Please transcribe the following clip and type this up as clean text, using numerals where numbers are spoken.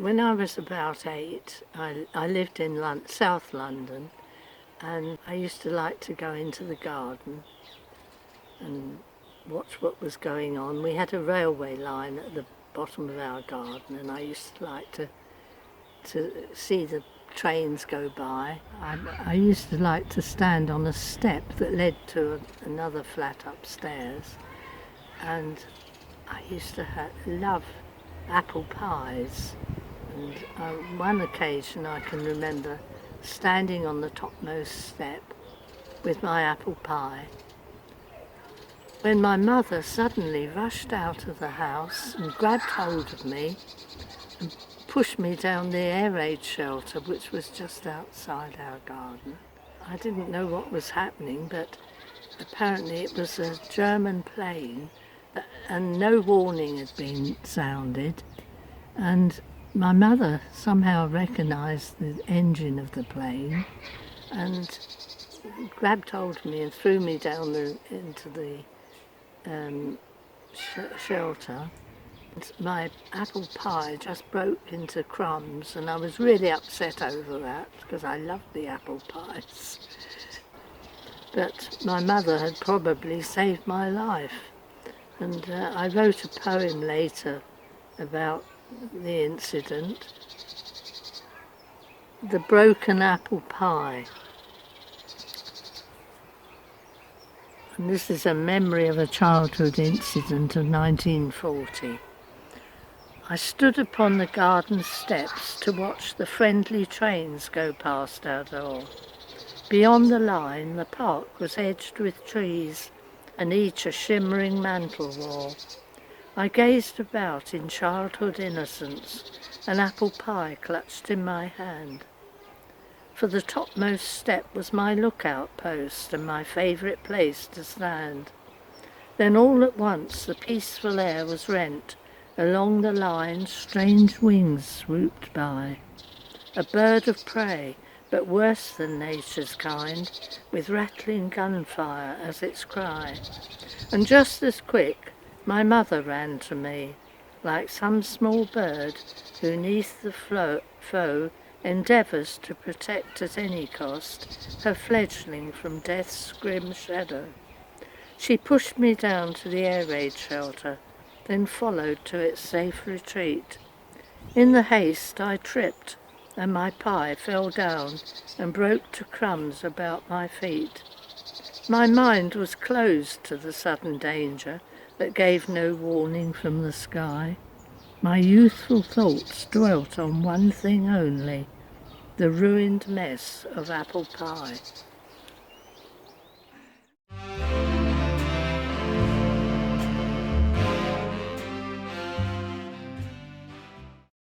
When I was about 8, I lived in South London, and I used to like to go into the garden and watch what was going on. We had a railway line at the bottom of our garden, and I used to like to see the trains go by. I used to like to stand on a step that led to another flat upstairs, and I used to love apple pies. And on one occasion I can remember standing on the topmost step with my apple pie when my mother suddenly rushed out of the house and grabbed hold of me and pushed me down the air raid shelter, which was just outside our garden. I didn't know what was happening, but apparently it was a German plane and no warning had been sounded, and my mother somehow recognised the engine of the plane and grabbed hold of me and threw me down into the shelter. My apple pie just broke into crumbs, and I was really upset over that because I loved the apple pies. But my mother had probably saved my life, and I wrote a poem later about the incident, The Broken Apple Pie. And this is a memory of a childhood incident of 1940. I stood upon the garden steps to watch the friendly trains go past our door. Beyond the line, the park was edged with trees, and each a shimmering mantle wore. I gazed about in childhood innocence, an apple pie clutched in my hand. For the topmost step was my lookout post and my favourite place to stand. Then all at once the peaceful air was rent. Along the line strange wings swooped by. A bird of prey, but worse than nature's kind, with rattling gunfire as its cry. And just as quick my mother ran to me, like some small bird who 'neath the foe endeavours to protect at any cost her fledgling from death's grim shadow. She pushed me down to the air raid shelter, then followed to its safe retreat. In the haste I tripped, and my pie fell down and broke to crumbs about my feet. My mind was closed to the sudden danger that gave no warning from the sky. My youthful thoughts dwelt on one thing only, the ruined mess of apple pie.